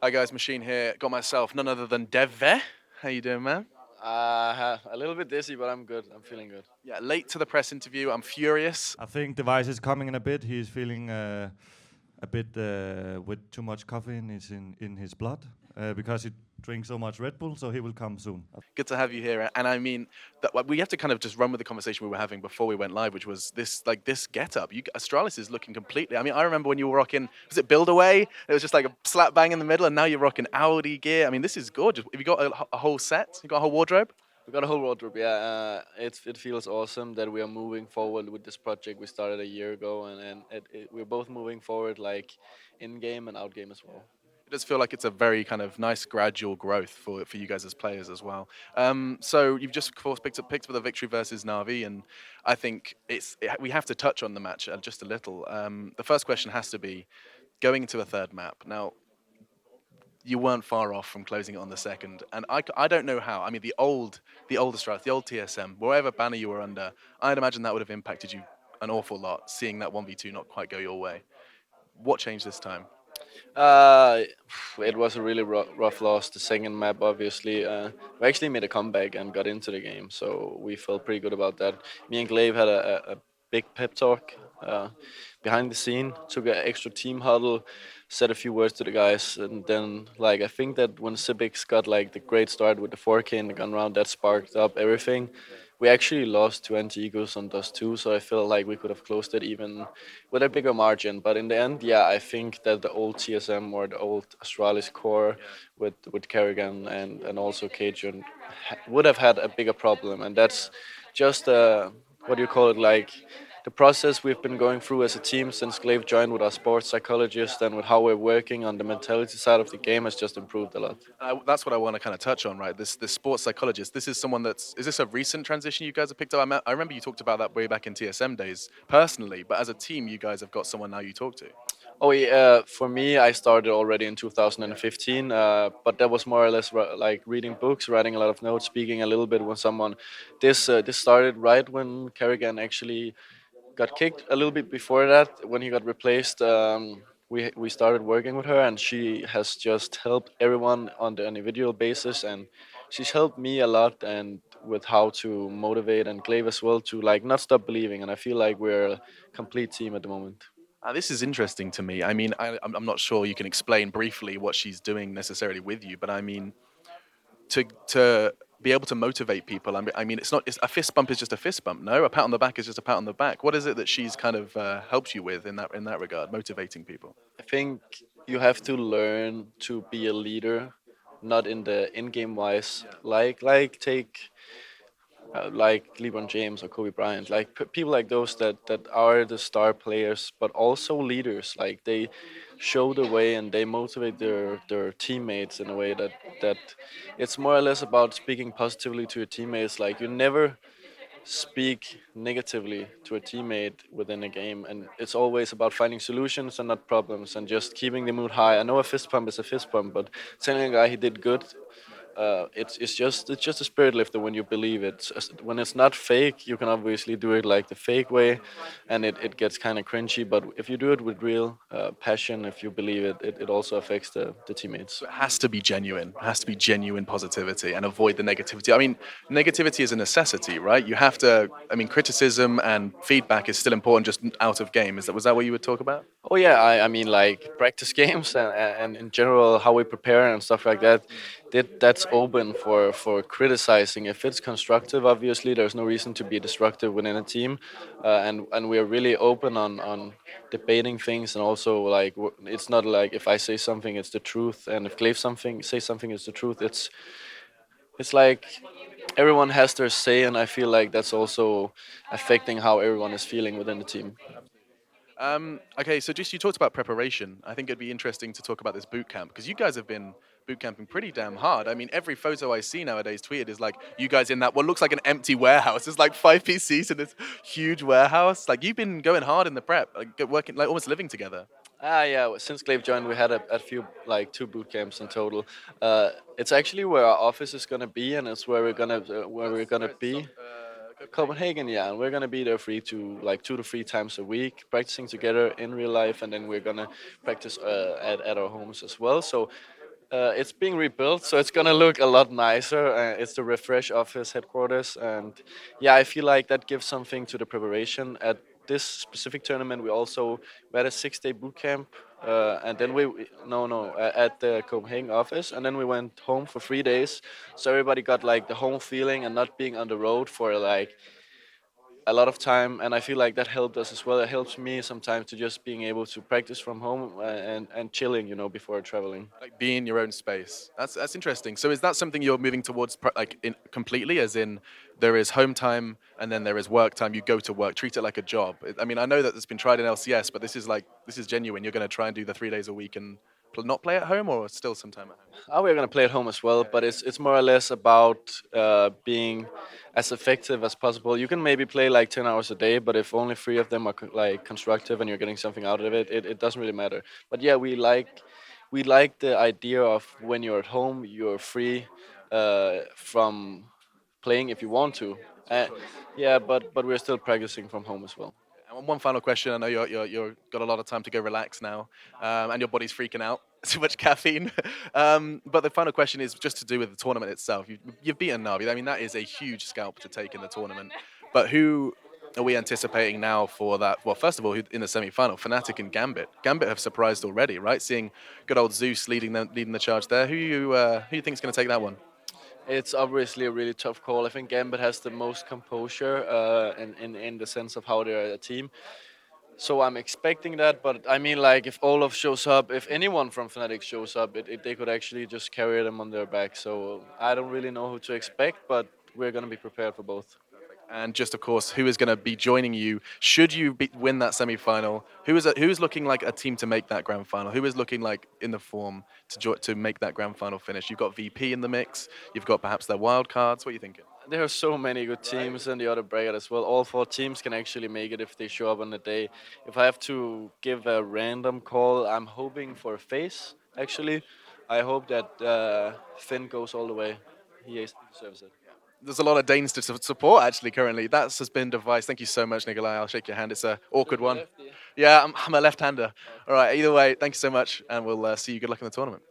Hi guys, Machine here. Got myself none other than Dev1ce. How you doing, man? A little bit dizzy, but I'm good. I'm feeling good. Yeah, late to the press interview. I'm furious. I think Dev1ce is coming in a bit. He's feeling a bit with too much caffeine is in his blood because he drinks so much Red Bull. So he will come soon. Good to have you here. And I mean, we have to kind of just run with the conversation we were having before we went live, which was this get-up. Astralis is looking completely. I mean, I remember when you were rocking. Was it Build Away? It was just like a slap bang in the middle, and now you're rocking Audi gear. I mean, this is gorgeous. Have you got a whole set? You got a whole wardrobe? We got a whole road trip. Yeah, it feels awesome that we are moving forward with this project we started a year ago, and we're both moving forward like in game and out game as well. It does feel like it's a very kind of nice gradual growth for you guys as players as well. So you've just of course picked up the victory versus Navi, and I think we have to touch on the match just a little. The first question has to be going into a third map. Now you weren't far off from closing it on the second, and I don't know how. I mean the old Astralis, the old TSM, wherever banner you were under, I'd imagine that would have impacted you an awful lot, seeing that 1v2 not quite go your way. What changed this time? Uh, it was a really rough loss. The second map, obviously, we actually made a comeback and got into the game, so we felt pretty good about that. Me and Glaive had a big pep talk behind the scene, took an extra team huddle, said a few words to the guys, and then like I think that when Sibix got like the great start with the 4K in the gun round, that sparked up everything. We actually lost to anti-egos on Dust 2, so I feel like we could have closed it even with a bigger margin. But in the end, yeah, I think that the old TSM or the old Astralis core with Kerrigan and also Cajun would have had a bigger problem. And that's just, what do you call it, like the process we've been going through as a team since Glaive joined with our sports psychologist and with how we're working on the mentality side of the game has just improved a lot. That's what I want to kind of touch on, right? This sports psychologist. This is someone is this a recent transition you guys have picked up? I remember you talked about that way back in TSM days, personally, but as a team, you guys have got someone now you talk to. Oh yeah, for me, I started already in 2015, but that was more or less like reading books, writing a lot of notes, speaking a little bit with someone. This started right when Kerrigan actually got kicked. A little bit before that, when he got replaced, we started working with her, and she has just helped everyone on the individual basis, and she's helped me a lot and with how to motivate and Glaive as well to like not stop believing. And I feel like we're a complete team at the moment. This is interesting to me. I mean, I'm not sure you can explain briefly what she's doing necessarily with you, but I mean, to be able to motivate people. I mean, a fist bump is just a fist bump. No, a pat on the back is just a pat on the back. What is it that she's kind of helped you with in that regard, motivating people? I think you have to learn to be a leader, not in the in-game wise. Like take like LeBron James or Kobe Bryant, like people like those that are the star players, but also leaders. Like they show the way and they motivate their teammates in a way that it's more or less about speaking positively to your teammates. Like you never speak negatively to a teammate within a game, and it's always about finding solutions and not problems and just keeping the mood high. I know a fist pump is a fist pump, but telling a guy he did good, it's just a spirit lifter when you believe it. When it's not fake, you can obviously do it like the fake way, and it gets kind of cringy. But if you do it with real passion, if you believe it, it also affects the teammates. So it has to be genuine. It has to be genuine positivity and avoid the negativity. I mean, negativity is a necessity, right? You have to. I mean, criticism and feedback is still important, just out of game. Was that what you would talk about? Oh yeah, I mean like practice games and in general how we prepare and stuff like that. That's open for criticizing. If it's constructive, obviously there's no reason to be destructive within a team, and we are really open on debating things and also like it's not like if I say something it's the truth and if Glaive something say something it's the truth. It's like everyone has their say and I feel like that's also affecting how everyone is feeling within the team. Okay, so just you talked about preparation. I think it'd be interesting to talk about this boot camp because you guys have been boot camping pretty damn hard. I mean, every photo I see nowadays tweeted is like you guys in that what looks like an empty warehouse. It's like five PCs in this huge warehouse. Like you've been going hard in the prep, like working, like almost living together. Ah, yeah. Since Glaive joined, we had a few, like two boot camps in total. It's actually where our office is gonna be, and it's where we're gonna be. Copenhagen, yeah, and we're gonna be there 2 to 3 times a week, practicing together in real life, and then we're gonna practice at our homes as well. So It's being rebuilt, so it's gonna look a lot nicer. It's the refresh office headquarters, and yeah, I feel like that gives something to the preparation. At this specific tournament, we had a 6-day boot camp, and then at the Copenhagen office, and then we went home for 3 days. So everybody got like the home feeling and not being on the road for like a lot of time, and I feel like that helped us as well. It helps me sometimes to just being able to practice from home and chilling, before traveling. Like be in your own space. That's interesting. So is that something you're moving towards, like completely, as in there is home time and then there is work time. You go to work, treat it like a job. I mean, I know that it's been tried in LCS, but this is genuine. You're going to try and do the 3 days a week and not play at home, or still some time at home. We're gonna play at home as well, but it's more or less about being as effective as possible. You can maybe play like 10 hours a day, but if only three of them are like constructive and you're getting something out of it, it doesn't really matter. But yeah, we like the idea of when you're at home, you're free from playing if you want to. Yeah, but we're still practicing from home as well. And one final question. I know you're got a lot of time to go relax now, and your body's freaking out. Too much caffeine. But the final question is just to do with the tournament itself. You've beaten Navi. I mean, that is a huge scalp to take in the tournament. But who are we anticipating now for that? Well, first of all, in the semi-final, Fnatic and Gambit. Gambit have surprised already, right? Seeing good old Zeus leading the charge there. Who you think is going to take that one? It's obviously a really tough call. I think Gambit has the most composure in the sense of how they're a team. So I'm expecting that, but I mean, like, if Olaf shows up, if anyone from Fnatic shows up, they could actually just carry them on their back. So I don't really know who to expect, but we're going to be prepared for both. And just of course, who is going to be joining you should you win that semi-final? Who is looking like a team to make that grand final? Who is looking like in the form to make that grand final finish? You've got VP in the mix. You've got perhaps their wild cards. What are you thinking? There are so many good teams in the other bracket as well. All four teams can actually make it if they show up on the day. If I have to give a random call, I'm hoping for FaZe, actually. I hope that Finn goes all the way. He deserves it. There's a lot of Danes to support actually currently. That has been Dev1ce. Thank you so much, Nicolai. I'll shake your hand. It's a awkward one. Yeah, I'm a left-hander. All right. Either way, thank you so much, and we'll see you. Good luck in the tournament.